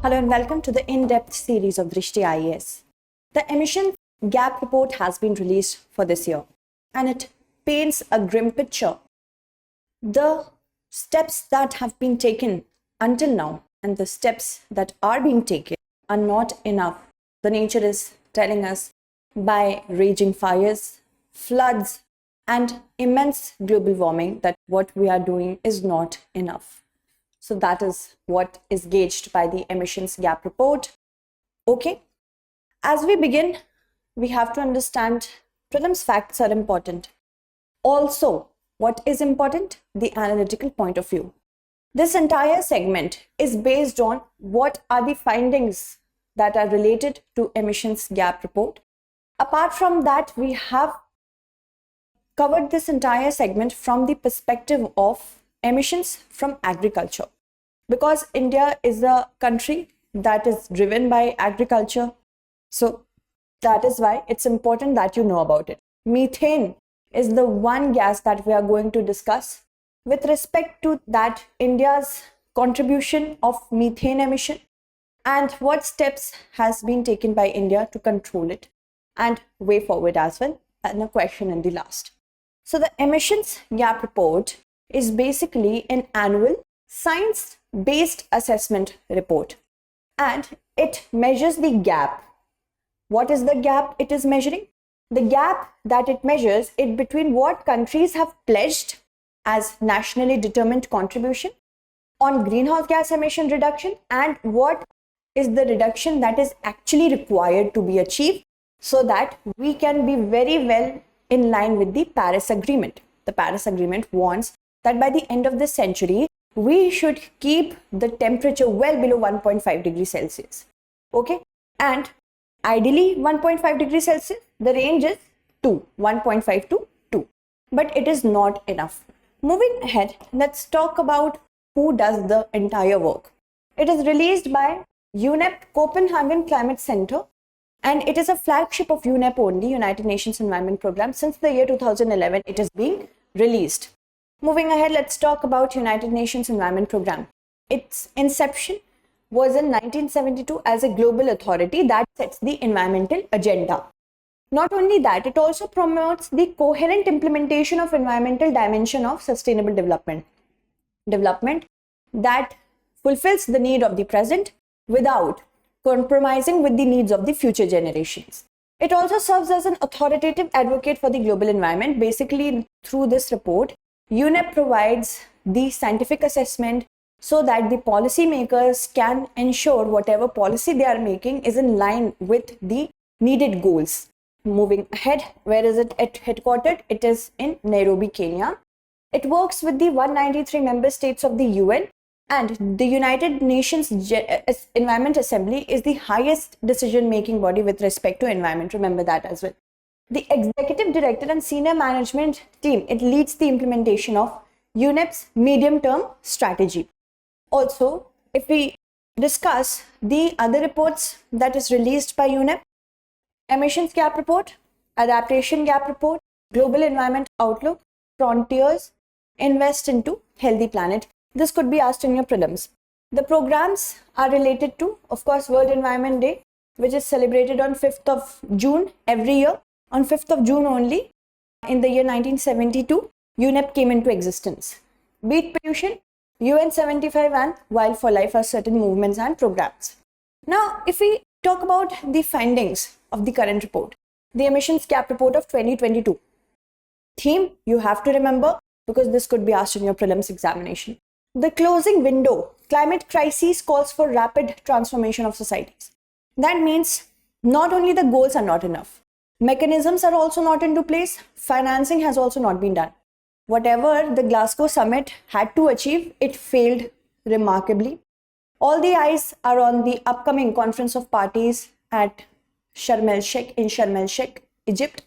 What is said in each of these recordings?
Hello and welcome to the in-depth series of Drishti IAS. The Emission Gap Report has been released for this year and it paints a grim picture. The steps that have been taken until now and the steps that are being taken are not enough. The nature is telling us by raging fires, floods and immense global warming that what we are doing is not enough. So that is what is gauged by the Emissions Gap Report. Okay, as we begin, we have to understand prelims facts are important. Also, what is important? The analytical point of view. This entire segment is based on what are the findings that are related to Emissions Gap Report. Apart from that, we have covered this entire segment from the perspective of emissions from agriculture, because India is a country that is driven by agriculture. So that is why it's important that you know about it. Methane is the one gas that we are going to discuss. With respect to that, India's contribution of methane emission and what steps has been taken by India to control it, and way forward as well, and a question in the last. So the Emissions Gap Report is basically an annual science-based assessment report, and it measures the gap. What is the gap it is measuring? The gap that it measures is between what countries have pledged as nationally determined contribution on greenhouse gas emission reduction and what is the reduction that is actually required to be achieved, so that we can be very well in line with the Paris Agreement. The Paris Agreement wants that by the end of this century, we should keep the temperature well below 1.5 degrees Celsius. Okay, and ideally 1.5 degrees Celsius, the range is 1.5 to 2, but it is not enough. Moving ahead, let's talk about who does the entire work. It is released by UNEP Copenhagen Climate Center, and it is a flagship of UNEP only, United Nations Environment Programme. Since the year 2011, it is being released. Moving ahead, let's talk about United Nations Environment Programme. Its inception was in 1972 as a global authority that sets the environmental agenda. Not only that, it also promotes the coherent implementation of environmental dimension of sustainable development. Development that fulfills the need of the present without compromising with the needs of the future generations. It also serves as an authoritative advocate for the global environment. Basically, through this report, UNEP provides the scientific assessment so that the policymakers can ensure whatever policy they are making is in line with the needed goals. Moving ahead, where is it headquartered? It is in Nairobi, Kenya. It works with the 193 member states of the UN, and the United Nations Environment Assembly is the highest decision-making body with respect to environment. Remember that as well. The executive director and senior management team, it leads the implementation of UNEP's medium-term strategy. Also, if we discuss the other reports that is released by UNEP, Emissions Gap Report, Adaptation Gap Report, Global Environment Outlook, Frontiers, Invest into Healthy Planet. This could be asked in your prelims. The programs are related to, of course, World Environment Day, which is celebrated on 5th of June every year. On 5th of June only, in the year 1972, UNEP came into existence. Beat pollution, UN 75 and Wild for Life are certain movements and programs. Now, if we talk about the findings of the current report, the Emissions Gap Report of 2022. Theme, you have to remember, because this could be asked in your prelims examination. The closing window, climate crisis calls for rapid transformation of societies. That means not only the goals are not enough, mechanisms are also not into place, financing has also not been done. Whatever the Glasgow summit had to achieve, it failed remarkably. All the eyes are on the upcoming conference of parties at Sharm el-Sheikh in Sharm el-Sheikh, Egypt.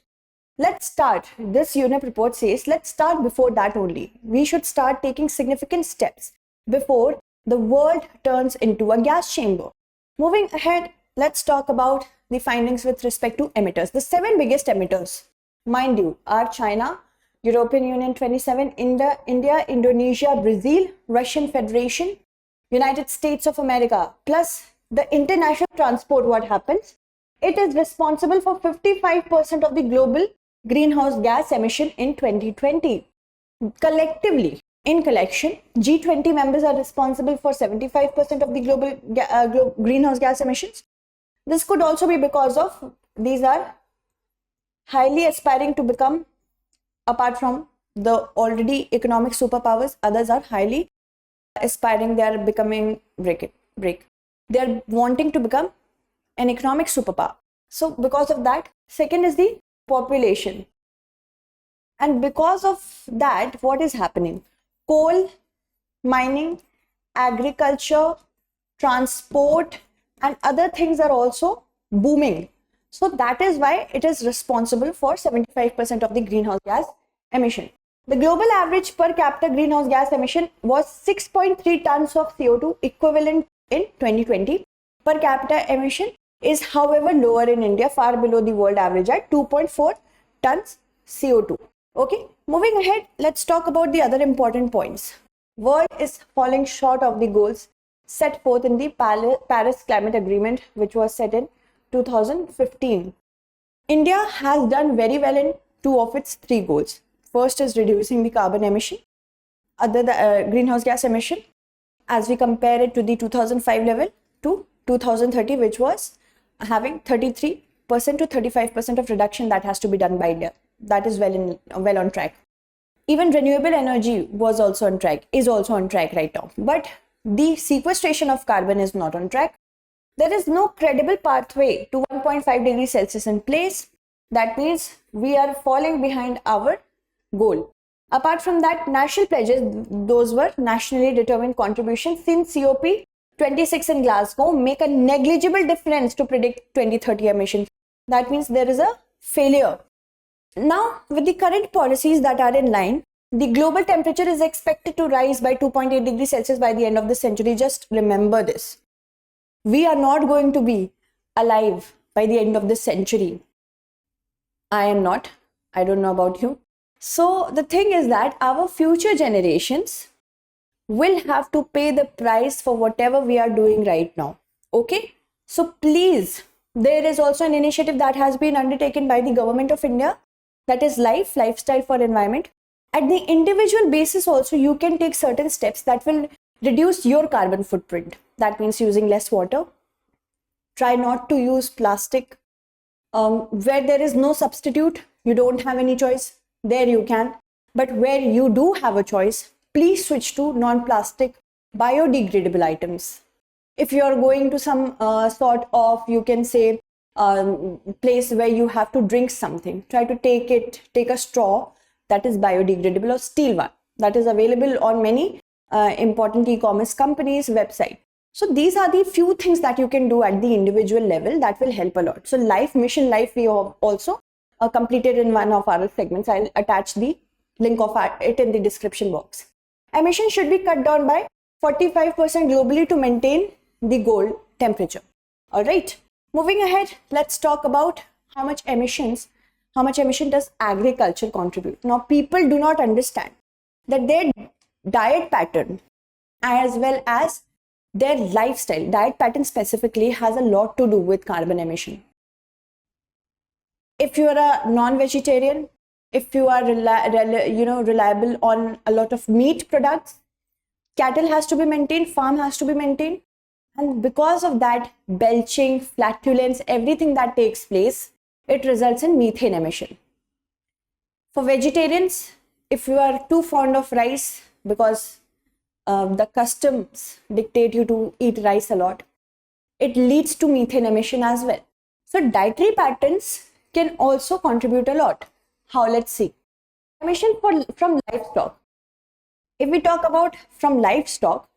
Let's start. This UNEP report says, let's start before that only. We should start taking significant steps before the world turns into a gas chamber. Moving ahead, let's talk about the findings with respect to emitters. The 7 biggest emitters, mind you, are China, European Union 27, India, Indonesia, Brazil, Russian Federation, United States of America, plus the international transport, what happens? It is responsible for 55% of the global greenhouse gas emission in 2020. Collectively, in collection, G20 members are responsible for 75% of the global greenhouse gas emissions. This could also be because of these are highly aspiring to become, apart from the already economic superpowers, others are highly aspiring, they are becoming they are wanting to become an economic superpower. So because of that, second is the population. And because of that, what is happening? Coal, mining, agriculture, transport, and other things are also booming. So that is why it is responsible for 75% of the greenhouse gas emission. The global average per capita greenhouse gas emission was 6.3 tons of CO2 equivalent in 2020. Per capita emission is, however, lower in India, far below the world average at 2.4 tons CO2. Okay, moving ahead, let's talk about the other important points. World is falling short of the goals set forth in the Paris Climate Agreement, which was set in 2015. India has done very well in two of its three goals. First is reducing the carbon emission, the greenhouse gas emission, as we compare it to the 2005 level to 2030, which was having 33% to 35% of reduction that has to be done by India. That is well on track. Even renewable energy was also on track, is also on track right now. But the sequestration of carbon is not on track. There is no credible pathway to 1.5 degrees Celsius in place. That means we are falling behind our goal. Apart from that, national pledges, those were nationally determined contributions since COP26 in Glasgow, make a negligible difference to predict 2030 emissions. That means there is a failure. Now, with the current policies that are in line, the global temperature is expected to rise by 2.8 degrees Celsius by the end of the century. Just remember this. We are not going to be alive by the end of the century. I am not. I don't know about you. So the thing is that our future generations will have to pay the price for whatever we are doing right now. Okay? So please, there is also an initiative that has been undertaken by the government of India, that is lifestyle for environment. At the individual basis also, you can take certain steps that will reduce your carbon footprint. That means using less water. Try not to use plastic. Where there is no substitute, you don't have any choice, there you can. But where you do have a choice, please switch to non-plastic biodegradable items. If you are going to some sort of, you can say, place where you have to drink something, try to take a straw that is biodegradable or steel one that is available on many important e-commerce companies' website. So these are the few things that you can do at the individual level that will help a lot. So Mission Life, we have also completed in one of our segments. I'll attach the link of it in the description box. Emissions should be cut down by 45% globally to maintain the goal temperature. All right. Moving ahead, let's talk about how much emission does agriculture contribute. Now, people do not understand that their diet pattern as well as their lifestyle, diet pattern specifically, has a lot to do with carbon emission. If you are a non-vegetarian, if you are reliable on a lot of meat products, cattle has to be maintained, farm has to be maintained. And because of that, belching, flatulence, everything that takes place, it results in methane emission. For vegetarians, if you are too fond of rice because the customs dictate you to eat rice a lot, it leads to methane emission as well. So dietary patterns can also contribute a lot. How? Let's see. Emission from livestock. If we talk about from livestock,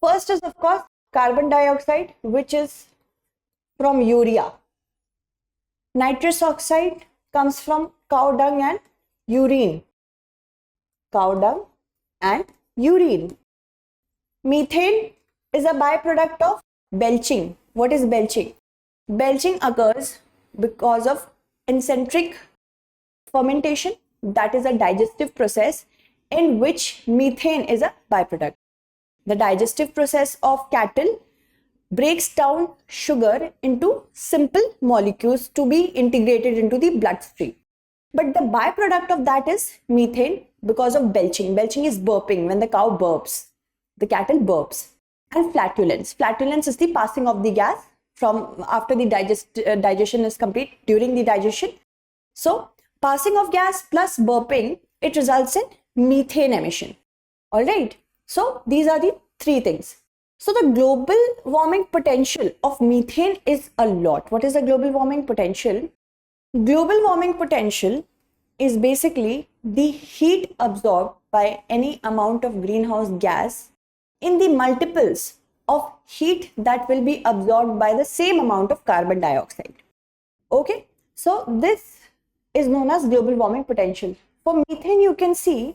first is of course carbon dioxide, which is from urea. Nitrous oxide comes from cow dung and urine. Cow dung and urine. Methane is a byproduct of belching. What is belching? Belching occurs because of eccentric fermentation, that is a digestive process in which methane is a byproduct. The digestive process of cattle breaks down sugar into simple molecules to be integrated into the bloodstream. But the byproduct of that is methane because of belching. Belching is burping, when the cow burps, the cattle burps. And flatulence. Flatulence is the passing of the gas from after the digestion is complete, during the digestion. So passing of gas plus burping, it results in methane emission. All right. So these are the three things. So the global warming potential of methane is a lot. What is the global warming potential? Global warming potential is basically the heat absorbed by any amount of greenhouse gas in the multiples of heat that will be absorbed by the same amount of carbon dioxide. Okay, so this is known as global warming potential. For methane, you can see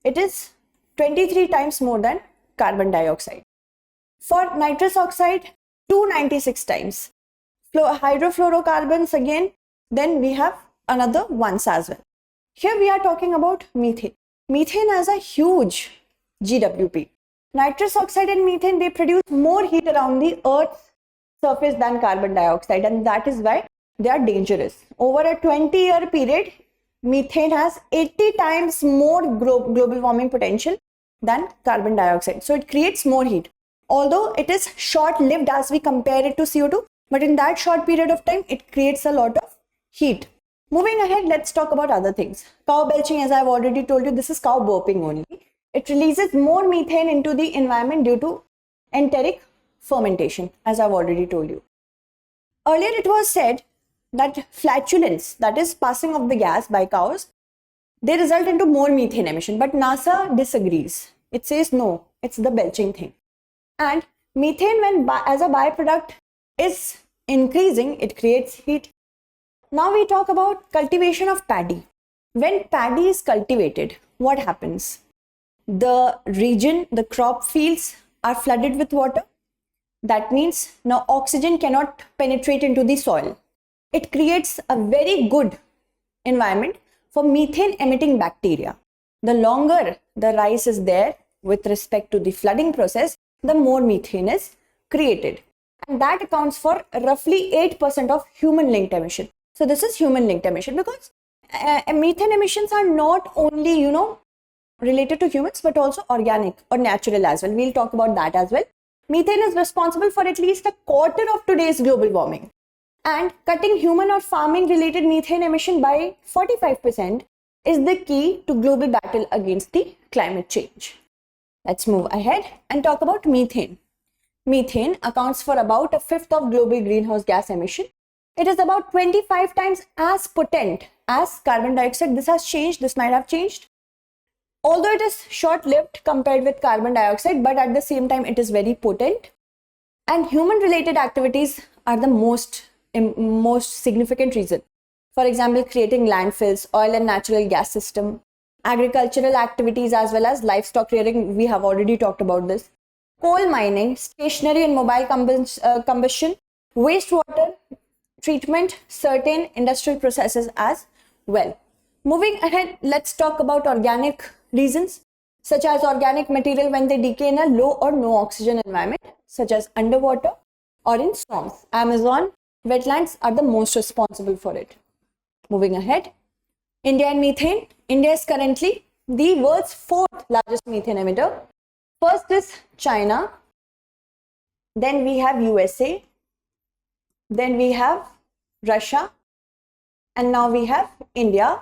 it is 23 times more than carbon dioxide. For nitrous oxide, 296 times. Hydrofluorocarbons again, then we have another ones as well. Here we are talking about methane. Methane has a huge GWP. Nitrous oxide and methane, they produce more heat around the Earth's surface than carbon dioxide, and that is why they are dangerous. Over a 20-year period, methane has 80 times more global warming potential than carbon dioxide. So it creates more heat. Although it is short-lived as we compare it to CO2, but in that short period of time, it creates a lot of heat. Moving ahead, let's talk about other things. Cow belching, as I've already told you, this is cow burping only. It releases more methane into the environment due to enteric fermentation, as I've already told you. Earlier, it was said that flatulence, that is passing of the gas by cows, they result into more methane emission, but NASA disagrees. It says no, it's the belching thing. And methane, when as a byproduct is increasing, it creates heat. Now we talk about cultivation of paddy. When paddy is cultivated, what happens? The region, the crop fields are flooded with water. That means now oxygen cannot penetrate into the soil. It creates a very good environment for methane emitting bacteria. The longer the rice is there with respect to the flooding process, the more methane is created. And that accounts for roughly 8% of human linked emission. So this is human linked emission because methane emissions are not only, related to humans, but also organic or natural as well. We'll talk about that as well. Methane is responsible for at least a quarter of today's global warming. And cutting human or farming related methane emission by 45% is the key to global battle against the climate change. Let's move ahead and talk about methane. Methane accounts for about a fifth of global greenhouse gas emission. It is about 25 times as potent as carbon dioxide. This has changed. This might have changed. Although it is short-lived compared with carbon dioxide, but at the same time, it is very potent. And human-related activities are the most significant reason. For example, creating landfills, oil and natural gas system, agricultural activities as well as livestock rearing. We have already talked about this. Coal mining, stationary and mobile combustion, wastewater treatment, certain industrial processes as well. Moving ahead, let's talk about organic reasons, such as organic material when they decay in a low or no oxygen environment, such as underwater or in swamps. Amazon wetlands are the most responsible for it. Moving ahead, India and methane. India is currently the world's fourth largest methane emitter. First is China, then we have USA, then we have Russia, and now we have India.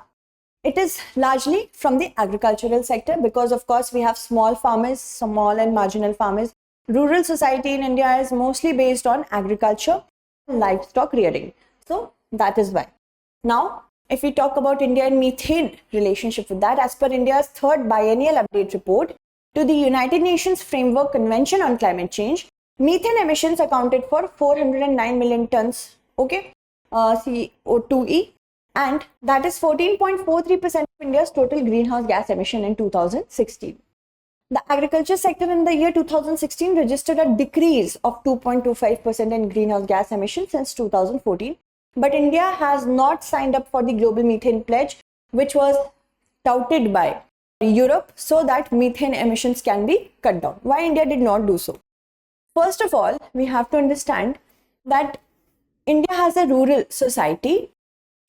It is largely from the agricultural sector because, of course, we have small farmers, small and marginal farmers. Rural society in India is mostly based on agriculture and livestock rearing. So that is why. Now, if we talk about India and methane relationship with that, as per India's third biennial update report to the United Nations Framework Convention on Climate Change, methane emissions accounted for 409 million tons, CO2e, and that is 14.43% of India's total greenhouse gas emission in 2016. The agriculture sector in the year 2016 registered a decrease of 2.25% in greenhouse gas emissions since 2014. But India has not signed up for the global methane pledge, which was touted by Europe so that methane emissions can be cut down. Why India did not do so? First of all, we have to understand that India has a rural society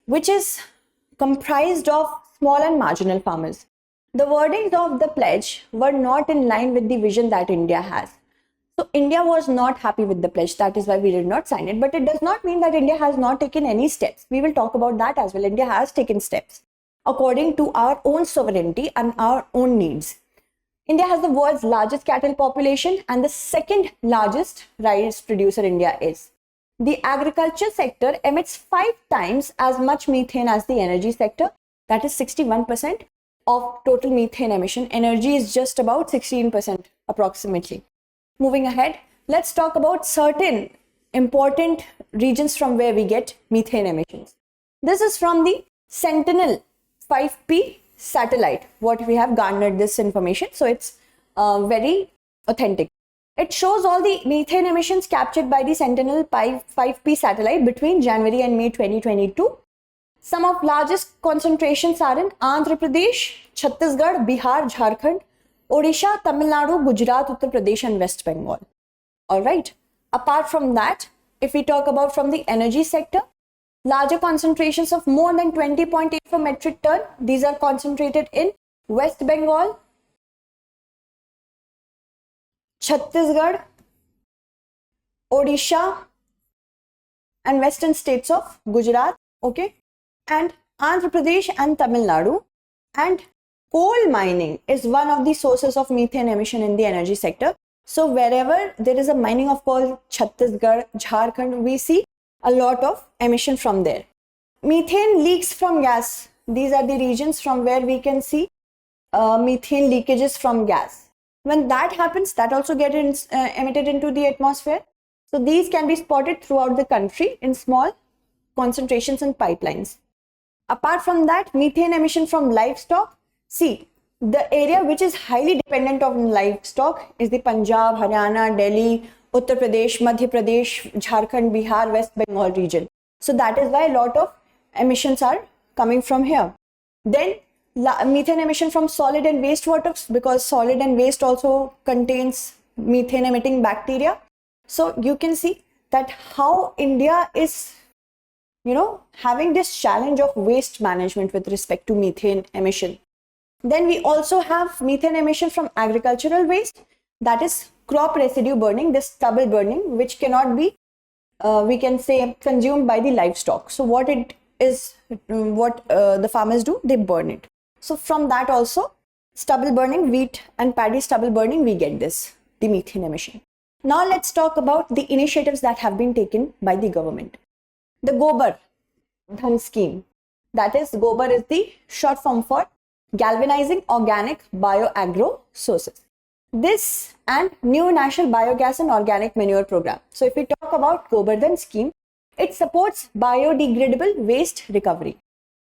which is comprised of small and marginal farmers. The wordings of the pledge were not in line with the vision that India has. So India was not happy with the pledge. That is why we did not sign it. But it does not mean that India has not taken any steps. We will talk about that as well. India has taken steps according to our own sovereignty and our own needs. India has the world's largest cattle population and the second largest rice producer India is. The agriculture sector emits 5 times as much methane as the energy sector. That is 61% of total methane emission. Energy is just about 16% approximately. Moving ahead, let's talk about certain important regions from where we get methane emissions. This is from the Sentinel-5P satellite, what we have garnered this information. So it's very authentic. It shows all the methane emissions captured by the Sentinel-5P satellite between January and May 2022. Some of largest concentrations are in Andhra Pradesh, Chhattisgarh, Bihar, Jharkhand, Odisha, Tamil Nadu, Gujarat, Uttar Pradesh and West Bengal. Alright, apart from that, if we talk about from the energy sector, larger concentrations of more than 20.84 metric ton, these are concentrated in West Bengal, Chhattisgarh, Odisha and western states of Gujarat, okay, and Andhra Pradesh and Tamil Nadu. And coal mining is one of the sources of methane emission in the energy sector. So wherever there is a mining of coal, Chhattisgarh, Jharkhand, we see a lot of emission from there. Methane leaks from gas. These are the regions from where we can see methane leakages from gas. When that happens, that also gets emitted into the atmosphere. So these can be spotted throughout the country in small concentrations and pipelines. Apart from that, methane emission from livestock. See, the area which is highly dependent on livestock is the Punjab, Haryana, Delhi, Uttar Pradesh, Madhya Pradesh, Jharkhand, Bihar, West Bengal region. So that is why a lot of emissions are coming from here. Then methane emission from solid and waste water, because solid and waste also contains methane emitting bacteria. So you can see that how India is, having this challenge of waste management with respect to methane emission. Then we also have methane emission from agricultural waste, that is crop residue burning, this stubble burning, which cannot be, we can say, consumed by the livestock. So what the farmers do, they burn it. So from that also, stubble burning, wheat and paddy stubble burning, we get this, the methane emission. Now let's talk about the initiatives that have been taken by the government. The Gobar Dhan scheme, that is, Gobar is the short form for galvanizing organic bioagro sources. This and new national biogas and organic manure program. So if we talk about Gobar Dhan scheme, it supports biodegradable waste recovery.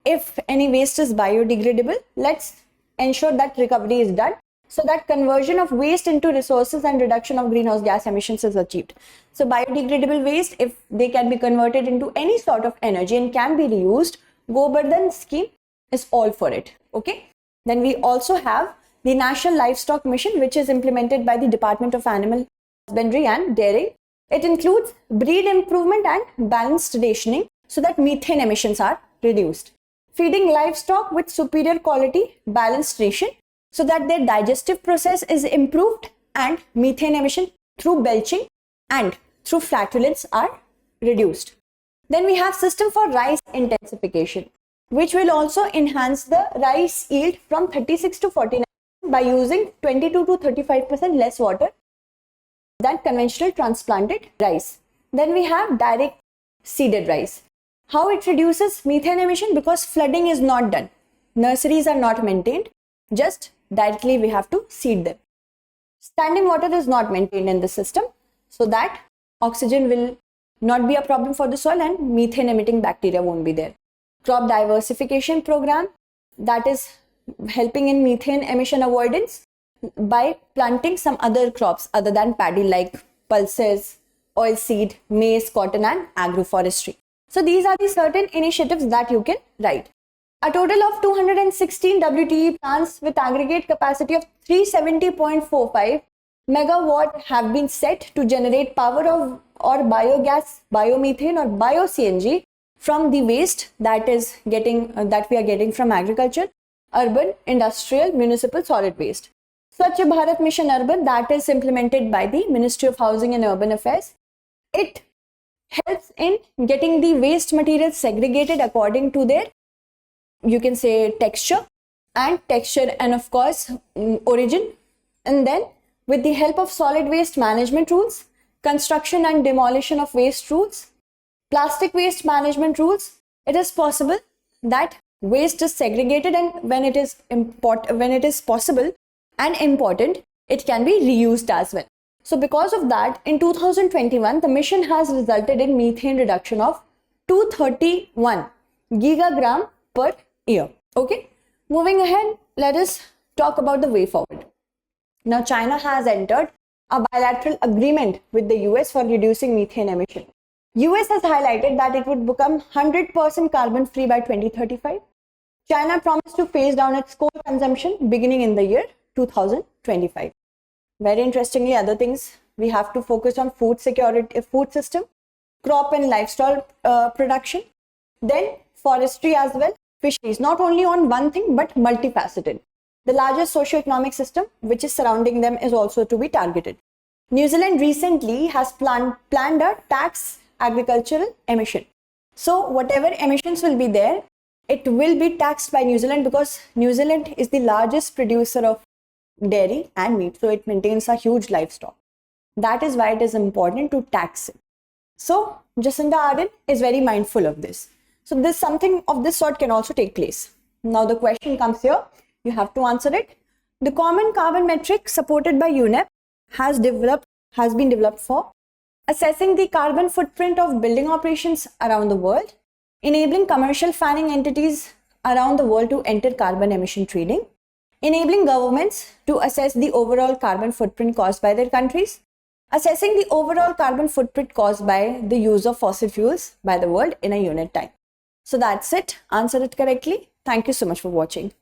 If any waste is biodegradable, let's ensure that recovery is done so that conversion of waste into resources and reduction of greenhouse gas emissions is achieved. So biodegradable waste, if they can be converted into any sort of energy and can be reused, Gobar Dhan scheme is all for it. Okay. Then we also have the National Livestock Mission, which is implemented by the Department of Animal Husbandry and Dairying. It includes breed improvement and balanced rationing so that methane emissions are reduced. Feeding livestock with superior quality balanced ration so that their digestive process is improved and methane emission through belching and through flatulence are reduced. Then we have system for rice intensification, which will also enhance the rice yield from 36 to 49 by using 22 to 35% less water than conventional transplanted rice. Then we have direct seeded rice. How it reduces methane emission? Because flooding is not done. Nurseries are not maintained. Just directly we have to seed them. Standing water is not maintained in the system so that oxygen will not be a problem for the soil and methane emitting bacteria won't be there. Crop diversification program, that is helping in methane emission avoidance by planting some other crops other than paddy like pulses, oilseed, maize, cotton and agroforestry. So these are the certain initiatives that you can write. A total of 216 WTE plants with aggregate capacity of 370.45 megawatt have been set to generate power of or biogas, biomethane or bio-CNG from the waste that we are getting from agriculture, urban, industrial, municipal solid waste. Swachh Bharat Mission Urban, that is implemented by the Ministry of Housing and Urban Affairs. It helps in getting the waste materials segregated according to their, you can say, texture and of course origin. And then with the help of solid waste management rules, construction and demolition of waste rules, plastic waste management rules, it is possible that waste is segregated, and when it is possible and important, it can be reused as well. So because of that, in 2021, the mission has resulted in methane reduction of 231 gigagram per year. Okay, moving ahead, let us talk about the way forward. Now, China has entered a bilateral agreement with the US for reducing methane emission. US has highlighted that it would become 100% carbon free by 2035. China promised to phase down its coal consumption beginning in the year 2025. Very interestingly, other things, we have to focus on food security, food system, crop and livestock production, then forestry as well, fisheries, not only on one thing but multifaceted. The largest socio-economic system which is surrounding them is also to be targeted. New Zealand recently has planned a tax agricultural emission. So whatever emissions will be there, it will be taxed by New Zealand, because New Zealand is the largest producer of dairy and meat, so it maintains a huge livestock. That is why it is important to tax it. So Jacinda Ardern is very mindful of this. So this something of this sort can also take place. Now the question comes here, you have to answer it. The common carbon metric supported by UNEP has been developed for assessing the carbon footprint of building operations around the world, enabling commercial fanning entities around the world to enter carbon emission trading, enabling governments to assess the overall carbon footprint caused by their countries, assessing the overall carbon footprint caused by the use of fossil fuels by the world in a unit time. So that's it. Answer it correctly. Thank you so much for watching.